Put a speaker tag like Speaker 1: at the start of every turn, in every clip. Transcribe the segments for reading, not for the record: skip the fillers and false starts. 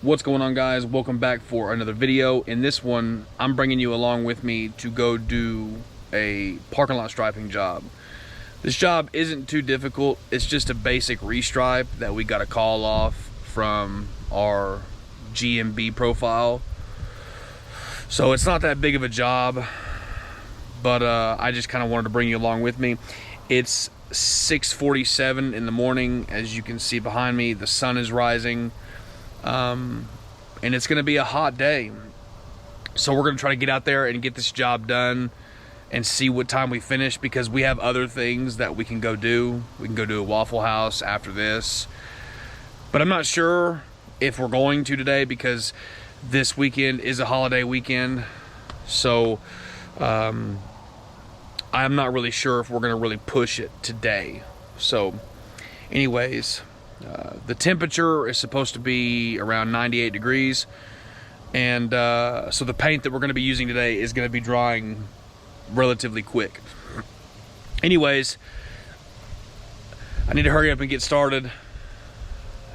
Speaker 1: What's going on, guys? Welcome back for another video. In this one, I'm bringing you along with me to go do a parking lot striping job. This job isn't too difficult. It's just a basic restripe that we got to call off from our GMB profile. So it's not that big of a job, but I just kind of wanted to bring you along with me. It's 6:47 in the morning. As you can see behind me, the sun is rising. And it's going to be a hot day. So we're going to try to get out there and get this job done and see what time we finish, because we have other things that we can go do. We can go do a Waffle House after this. But I'm not sure if we're going to today, because this weekend is a holiday weekend. So I'm not really sure if we're going to really push it today. So anyways, the temperature is supposed to be around 98 degrees, and so the paint that we're going to be using today is going to be drying relatively quick. Anyways, I need to hurry up and get started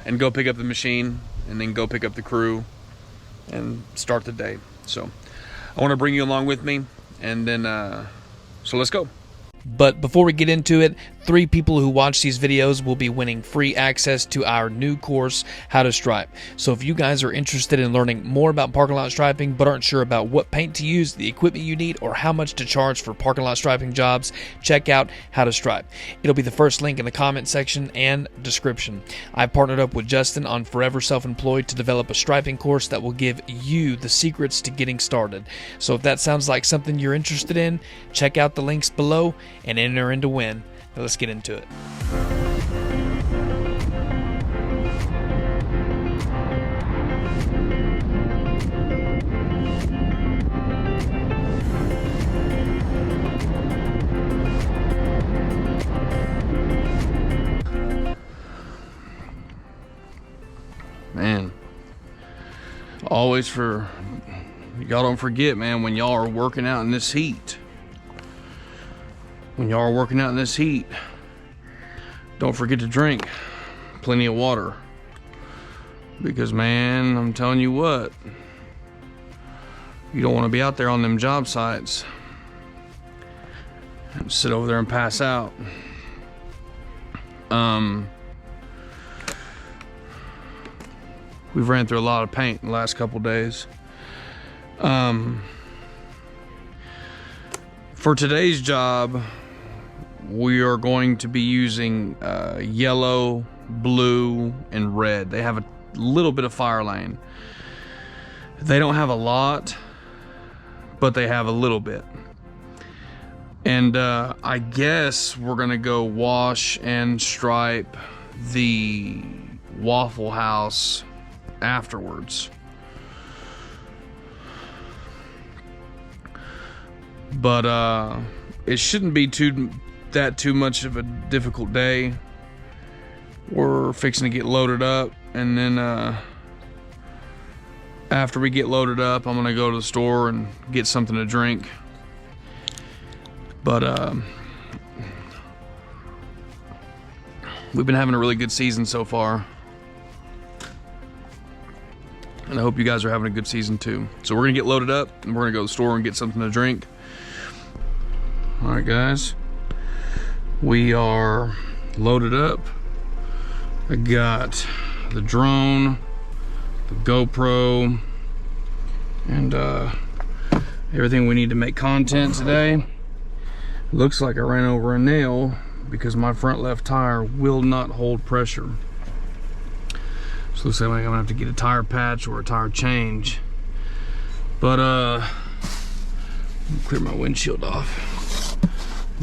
Speaker 1: and go pick up the machine and then go pick up the crew and start the day. So I want to bring you along with me, and then so let's go.
Speaker 2: But before we get into it, 3 people who watch these videos will be winning free access to our new course, How to Stripe. So if you guys are interested in learning more about parking lot striping but aren't sure about what paint to use, the equipment you need, or how much to charge for parking lot striping jobs, check out How to Stripe. It'll be the first link in the comment section and description. I've partnered up with Justin on Forever Self-Employed to develop a striping course that will give you the secrets to getting started. So if that sounds like something you're interested in, check out the links below and enter in to win. Now let's get into it.
Speaker 1: Man, always y'all don't forget, man, when y'all are working out in this heat. When y'all are working out in this heat, don't forget to drink plenty of water. Because, man, I'm telling you what, you don't want to be out there on them job sites and sit over there and pass out. We've ran through a lot of paint in the last couple days. For today's job, we are going to be using yellow, blue, and red. They have a little bit of fire lane. They don't have a lot, but they have a little bit. And I guess we're gonna go wash and stripe the Waffle House afterwards. But it shouldn't be too much of a difficult day. We're fixing to get loaded up, and then after we get loaded up, I'm gonna go to the store and get something to drink. But we've been having a really good season so far, and I hope you guys are having a good season too. So we're gonna get loaded up, and we're gonna go to the store and get something to drink. All right, guys, we are loaded up. I got the drone, the GoPro, and everything we need to make content today. Looks like I ran over a nail because my front left tire will not hold pressure. So looks like I'm gonna have to get a tire patch or a tire change. But clear my windshield off.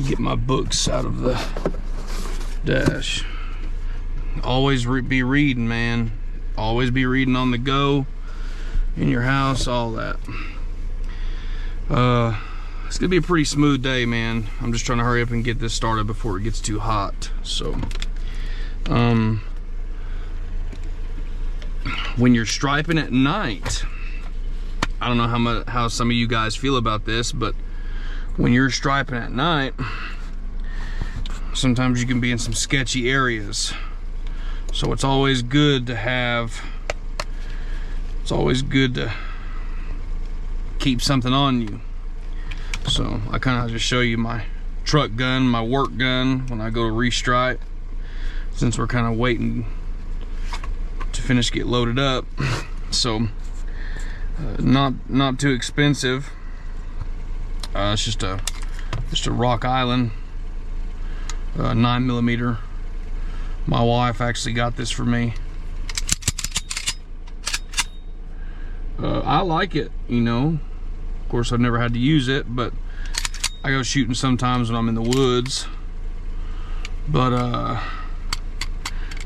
Speaker 1: Get my books out of the dash. Always be reading, man. Always be reading on the go, in your house, all that. It's gonna be a pretty smooth day, man. I'm just trying to hurry up and get this started before it gets too hot. So when you're striping at night, I don't know how some of you guys feel about this, but when you're striping at night, sometimes you can be in some sketchy areas. So it's always good to have It's always good to keep something on you. So I kind of just show you my truck gun, my work gun when I go to restripe, since we're kind of waiting to finish get loaded up. So not too expensive. It's just a Rock Island 9mm. My wife actually got this for me. I like it, you know. Of course, I've never had to use it, but I go shooting sometimes when I'm in the woods. But I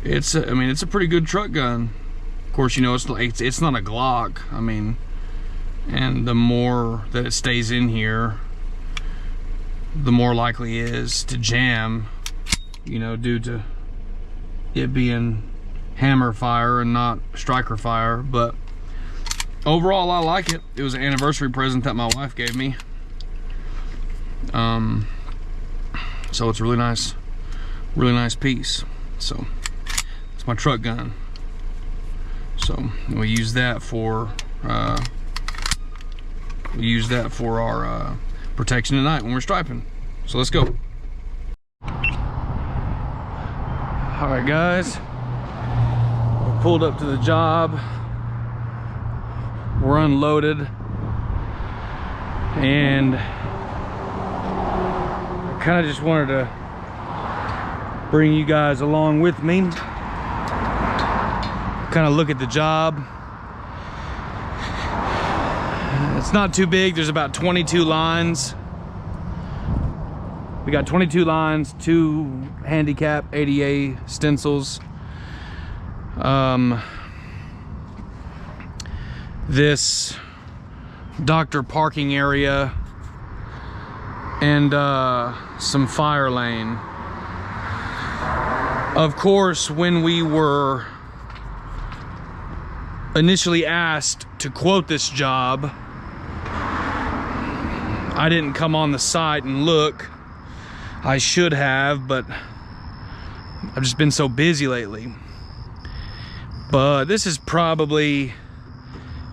Speaker 1: mean, it's a pretty good truck gun. Of course, you know, it's not a Glock. I mean, and the more that it stays in here, the more likely it is to jam, you know, due to it being hammer fire and not striker fire. But overall, I like it. It was an anniversary present that my wife gave me. So it's a really nice piece. So it's my truck gun. So we use that for our protection tonight when we're striping. So let's go. All right, guys, we're pulled up to the job. We're unloaded, and I kind of just wanted to bring you guys along with me, kind of look at the job. It's not too big. There's about 22 lines. We got 22 lines, 2 handicap ADA stencils. This doctor parking area, and some fire lane. Of course, when we were initially asked to quote this job, I didn't come on the site and look. I should have, but I've just been so busy lately. But this is probably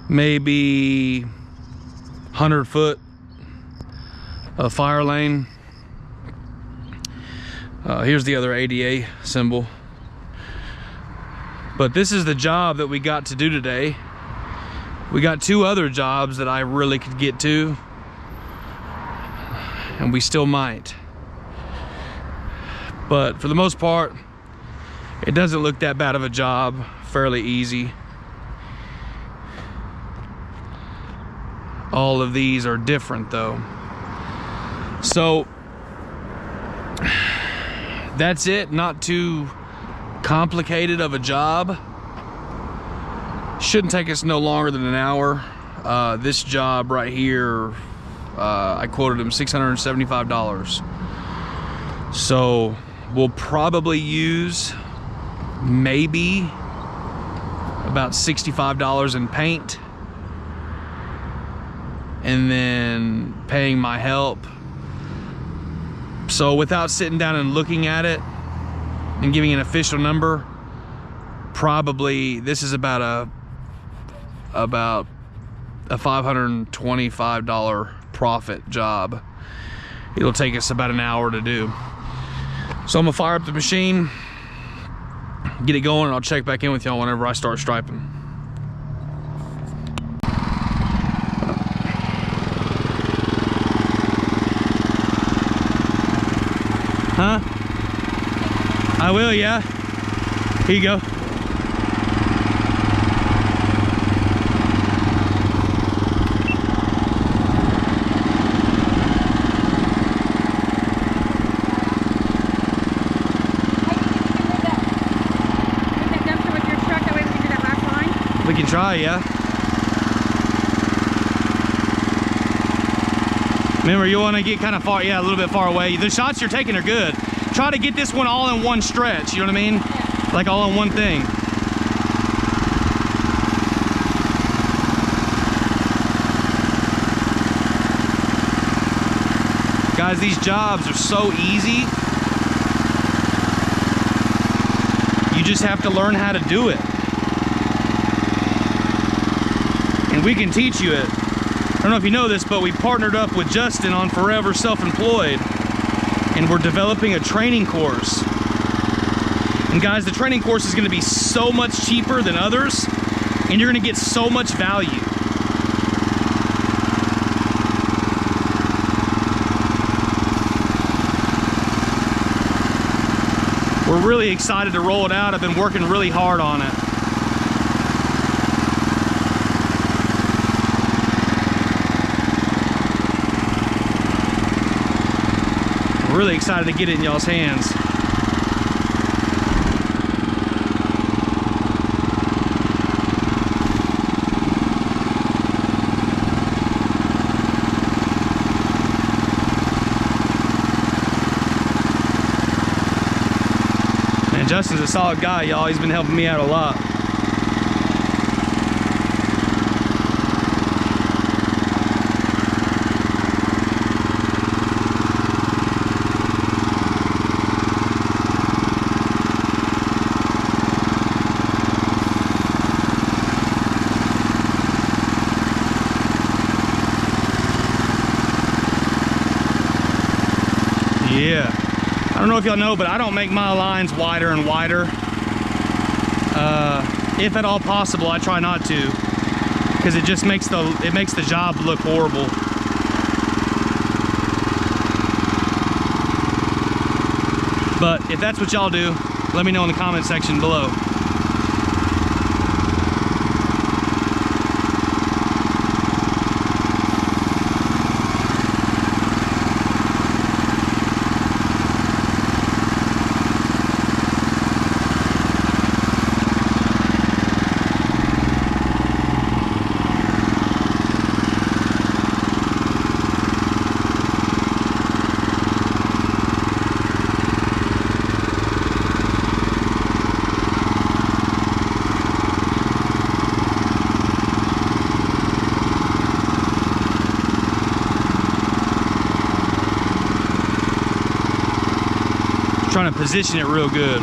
Speaker 1: maybe 100 foot of fire lane. Here's the other ADA symbol. But this is the job that we got to do today. We got 2 other jobs that I really could get to, and we still might. But for the most part, it doesn't look that bad of a job. Fairly easy. All of these are different though. So that's it. Not too complicated of a job. Shouldn't take us no longer than an hour. This job right here, I quoted him $675. So we'll probably use maybe about $65 in paint, and then paying my help. So without sitting down and looking at it and giving an official number, probably this is about a $525 profit job. It'll take us about an hour to do. So I'm gonna fire up the machine, get it going, and I'll check back in with y'all whenever I start striping. Huh? I will, yeah. Here you go. We can try, yeah. Remember, you want to get kind of far, yeah, a little bit far away. The shots you're taking are good. Try to get this one all in one stretch, you know what I mean? Yeah. Like all in one thing. Guys, these jobs are so easy. You just have to learn how to do it. we can teach you it. I don't know if you know this, but we partnered up with Justin on Forever Self-Employed, and we're developing a training course. And guys, the training course is gonna be so much cheaper than others, and you're gonna get so much value. We're really excited to roll it out. I've been working really hard on it. We're really excited to get it in y'all's hands. Justin's a solid guy, y'all. He's been helping me out a lot. Yeah. I don't know if y'all know, but I don't make my lines wider and wider. If at all possible, I try not to, because it just makes the job look horrible. But if that's what y'all do, let me know in the comment section below. Trying to position it real good.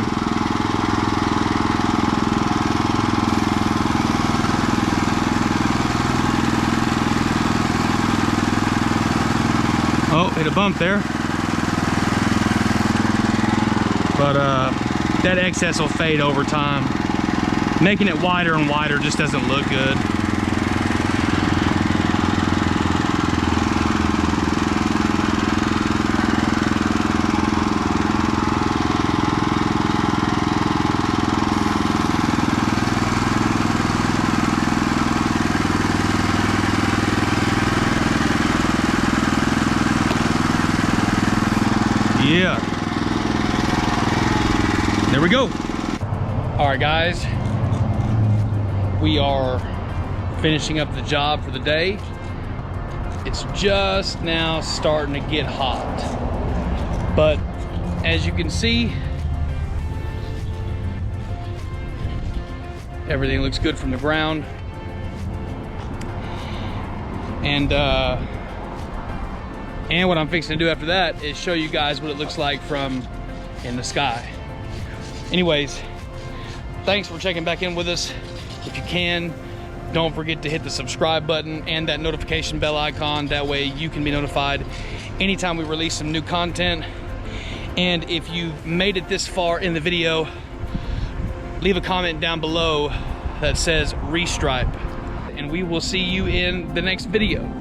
Speaker 1: Oh, hit a bump there. But that excess will fade over time. Making it wider and wider just doesn't look good. Yeah. There we go. All right, guys. We are finishing up the job for the day. It's just now starting to get hot. But as you can see, everything looks good from the ground. And what I'm fixing to do after that is show you guys what it looks like from in the sky. Anyways, thanks for checking back in with us. If you can, don't forget to hit the subscribe button and that notification bell icon. That way you can be notified anytime we release some new content. And if you've made it this far in the video, leave a comment down below that says restripe. And we will see you in the next video.